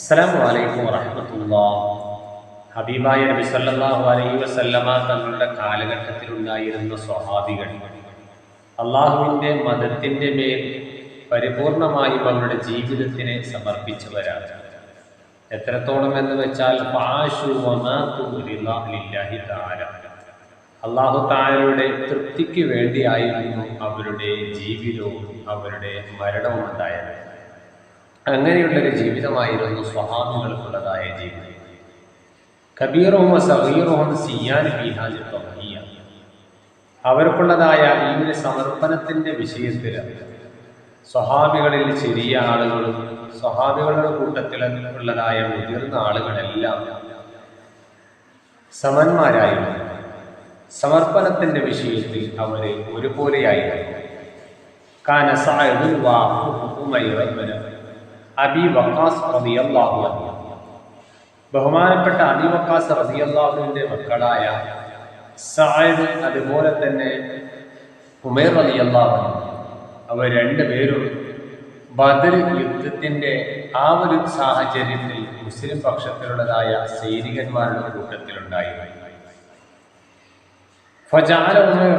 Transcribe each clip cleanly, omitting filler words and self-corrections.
അസ്സലാമു അലൈക്കും വറഹ്മത്തുള്ളാഹി. ഹബീബായ നബി സല്ലല്ലാഹു അലൈഹി വസല്ലമ തങ്ങളുടെ കാലഘട്ടത്തിലുണ്ടായിരുന്ന സ്വഹാബികൾ അള്ളാഹുവിൻ്റെ മതത്തിൻ്റെ മേൽ പരിപൂർണമായും അവരുടെ ജീവിതത്തിനെ സമർപ്പിച്ചവരാണ്. എത്രത്തോളം എന്ന് വെച്ചാൽ അള്ളാഹു തആലയുടെ തൃപ്തിക്ക് വേണ്ടിയായിരുന്നു അവരുടെ ജീവിതവും അവരുടെ മരണവും ഉണ്ടായത്. അങ്ങനെയുള്ളൊരു ജീവിതമായിരുന്നു സ്വഹാബികൾക്കുള്ളതായ ജീവിതം. കബീറുഹും സഗീറുഹും സിയാൻ ഫീഹാ ലിത്തഹിയ്യ. അവർക്കുള്ളതായ ഈ ഒരു സമർപ്പണത്തിന്റെ വിഷയത്തിൽ സ്വഹാബികളിൽ ചെറിയ ആളുകളും സ്വഹാബികളുടെ കൂട്ടത്തിൽ ഉള്ളതായ മുതിർന്ന ആളുകളെല്ലാം സമന്മാരായിരുന്നു. സമർപ്പണത്തിന്റെ വിഷയത്തിൽ അവരെ ഒരുപോലെയായിരുന്നു. കാന സഅദ് വ ഉമൈർ ഇബ്നു അബി വഖാസ് റളിയല്ലാഹു അൻഹു. ബഹുമാനപ്പെട്ട അബി വഖാസ് റളിയല്ലാഹുവിന്റെ മക്കളായ സഅദ് അതുപോലെ തന്നെ ഉമൈർ റളിയല്ലാഹു അൻഹു അവർ രണ്ടുപേരും ബദർ യുദ്ധത്തിന്റെ ആ ഒരു സാഹചര്യത്തിൽ മുസ്ലിം പക്ഷത്തിലുള്ളതായ സൈനികന്മാരുടെ കൂട്ടത്തിലുണ്ടായിരുന്നു. ഫജഅല ഉമൈർ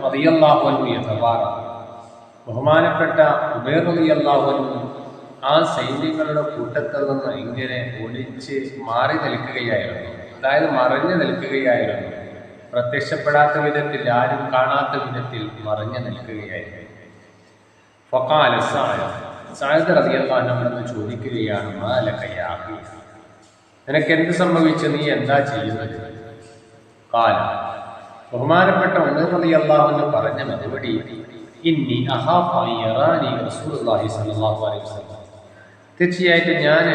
റളിയല്ലാഹു അൻഹു യതവാറ. ബഹുമാനപ്പെട്ട ഉമൈർ റളിയല്ലാഹു അൻഹു ആ സൈന്യങ്ങളുടെ കൂട്ടത്തിൽ നിന്ന് ഇങ്ങനെ ഒളിച്ച് മാറി നിൽക്കുകയായിരുന്നു. അതായത് മറഞ്ഞു നിൽക്കുകയായിരുന്നു. പ്രത്യക്ഷപ്പെടാത്ത വിധത്തിൽ, ആരും കാണാത്ത വിധത്തിൽ മറഞ്ഞു നിൽക്കുകയായിരുന്നു. ഫഖാല സഅദ് റളിയല്ലാഹു അൻഹു എന്ന് ചോദിക്കുകയാണ്, മാലക യാ അഖി, നിനക്ക് എന്ത് സംഭവിച്ചു? നീ എന്താ ചെയ്യുന്നത്? ഖാല, ബഹുമാനപ്പെട്ട ഉമർ റളിയല്ലാഹു അൻഹു പറഞ്ഞ മറുപടി, ഇന്നി അഖാഫു അൻ യറാനി റസൂലുള്ളാഹി സ്വല്ലല്ലാഹു അലൈഹി വസല്ലം. തീർച്ചയായിട്ടും ഞാൻ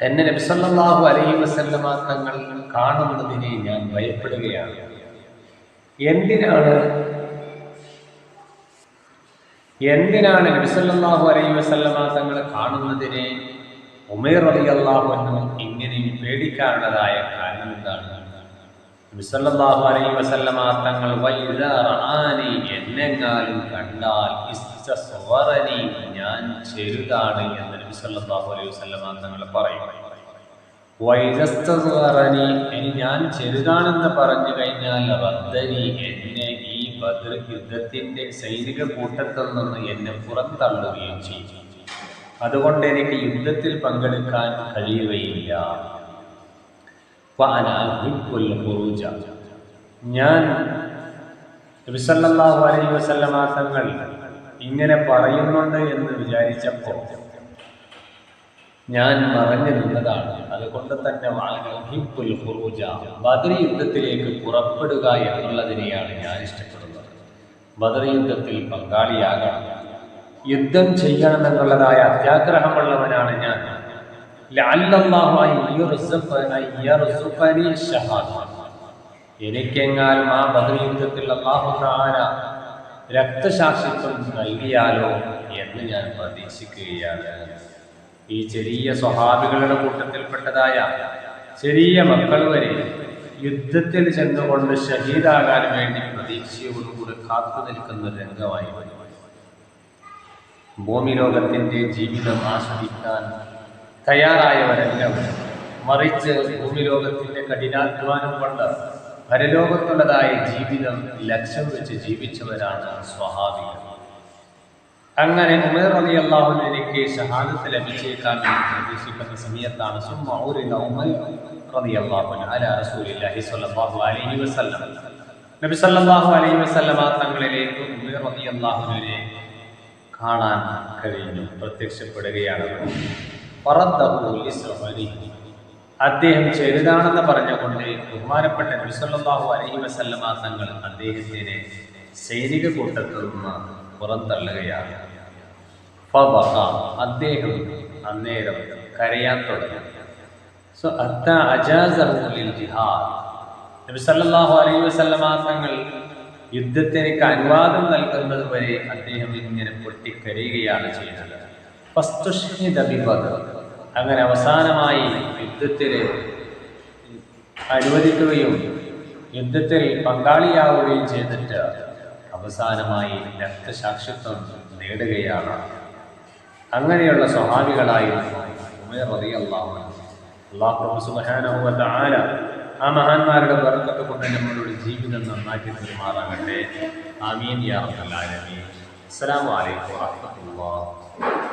എന്നെ നബി സല്ലല്ലാഹു അലൈഹി വസല്ലമ തങ്ങൾ കാണുന്നതിനെ ഞാൻ ഭയപ്പെടുകയാണ്. എന്തിനാണ് നബി സല്ലല്ലാഹു അലൈഹി വസല്ലമ തങ്ങൾ കാണുന്നതിനെ ഉമൈർ റളിയല്ലാഹു അൻഹു ഇങ്ങനെ പേടിക്കാനുള്ളതായ കാരണം എന്താണ്? നബി സല്ലല്ലാഹു അലൈഹി വസല്ലമ തങ്ങൾ വൈദാ റആനി, എന്നെങ്ങാലും കണ്ടാൽ ഇസ്തസ്വറനി, ഞാൻ ചെറുതാണ് എന്ന് നബി സല്ലല്ലാഹു അലൈഹി വസല്ലമ തങ്ങൾ പറയും. വൈദസ്തസ്വറനി, ഇനി ഞാൻ ചെറുതാണെന്ന് പറഞ്ഞു കഴിഞ്ഞാൽ റദ്ദനി, എന്നെ ഈ ബദർ യുദ്ധത്തിന്റെ സൈനിക കൂട്ടത്തിൽ നിന്ന് എന്നെ പുറന്തള്ളുകയും ചെയ്യും. അതുകൊണ്ട് എനിക്ക് യുദ്ധത്തിൽ പങ്കെടുക്കാൻ കഴിയുകയില്ല. ഞാൻ നബി സല്ലല്ലാഹു അലൈഹി വസല്ലമ തങ്ങൾ ഇങ്ങനെ പറയുന്നുണ്ട് എന്ന് വിചാരിച്ചപ്പോൾ ഞാൻ മറഞ്ഞു നിന്നതാണ്. അതുകൊണ്ട് തന്നെ ബദർ യുദ്ധത്തിലേക്ക് പുറപ്പെടുക എന്നുള്ളതിനെയാണ് ഞാൻ ഇഷ്ടപ്പെടുന്നത്. ബദർ യുദ്ധത്തിൽ പങ്കാളിയാകണം, യുദ്ധം ചെയ്യണമെന്നുള്ളതായ അത്യാഗ്രഹമുള്ളവനാണ് ഞാൻ. എനിക്കെങ്ങാലും ആ ബദർ യുദ്ധത്തിൽ അല്ലാഹു തആല രക്തസാക്ഷിത്വം നൽകിയാലോ എന്ന് ഞാൻ പ്രതീക്ഷിക്കുകയാണ്. ഈ ചെറിയ സ്വഹാബികളുടെ കൂട്ടത്തിൽപ്പെട്ടതായ ചെറിയ മക്കൾ വരെ യുദ്ധത്തിൽ ചെന്നുകൊണ്ട് ഷഹീദാകാൻ വേണ്ടി പ്രതീക്ഷയോടുകൂടി കാത്തു നിൽക്കുന്ന രംഗമായി. ഭൂമി ലോകത്തിന്റെ ജീവിതം ആസ്വദിക്കാൻ തയ്യാറായവരെല്ലാം, മറിച്ച് ഭൂമി ലോകത്തിന്റെ കഠിനാധ്വാനം കൊണ്ട് പരലോകത്തുള്ളതായ ജീവിതം ലക്ഷ്യം വെച്ച് ജീവിച്ചവരാണ് സ്വഹാബികൾ. അങ്ങനെ ഉമർ റളിയല്ലാഹു അൻഹു എനിക്ക് ഷഹാദത്ത് ലഭിച്ചേക്കാൻ വേണ്ടി പ്രതീക്ഷിക്കുന്ന സമയത്താണ് ഉമർ റളിയല്ലാഹു അൻഹു അലാ റസൂലില്ലാഹി സ്വല്ലല്ലാഹു അലൈഹി വസല്ലം, നബി സല്ലല്ലാഹു അലൈഹി വസല്ലമ തങ്ങളിലേക്ക് ഉമർ റളിയല്ലാഹു അൻഹുവിനെ കാണാൻ കഴിഞ്ഞു, പ്രത്യക്ഷപ്പെടുകയാണ്. അദ്ദേഹം ചെറുതാണെന്ന് പറഞ്ഞുകൊണ്ട് ബഹുമാനപ്പെട്ട നബി സല്ലല്ലാഹു അലൈഹി വസല്ലമ തങ്ങൾ അദ്ദേഹത്തിനെ സൈനിക കൂട്ടത്തിൽ നിന്ന് പുറന്തള്ളുകയാണ്. അദ്ദേഹം അന്നേരം കരയാൻ തുടങ്ങി. നബി സല്ലല്ലാഹു അലൈഹി വസല്ലമ തങ്ങൾ യുദ്ധത്തിലേക്ക് അനുവാദം നൽകുന്നത് വരെ അദ്ദേഹം ഇങ്ങനെ പൊട്ടിക്കരയുകയാണ് ചെയ്തത്. അങ്ങനെ അവസാനമായി യുദ്ധത്തിൽ അനുവദിക്കുകയും യുദ്ധത്തിൽ പങ്കാളിയാവുകയും ചെയ്തിട്ട് അവസാനമായി രക്തസാക്ഷിത്വം നേടുകയാണ്. അങ്ങനെയുള്ള സ്വഹാബികളായിരുന്നു ഉമൈർ റളിയല്ലാഹു അൻഹു. അല്ലാഹു സുബ്ഹാനഹു വ തആല ആ മഹാന്മാരുടെ ബർക്കത്ത് കൊണ്ട് നമ്മളുടെ ജീവിതം നന്നാക്കി തരുമാറാകട്ടെ. ആമീൻ യാ റബ്ബൽ ആലമീൻ. അസ്സലാമു അലൈക്കും വറഹ്മത്തുള്ളാഹി.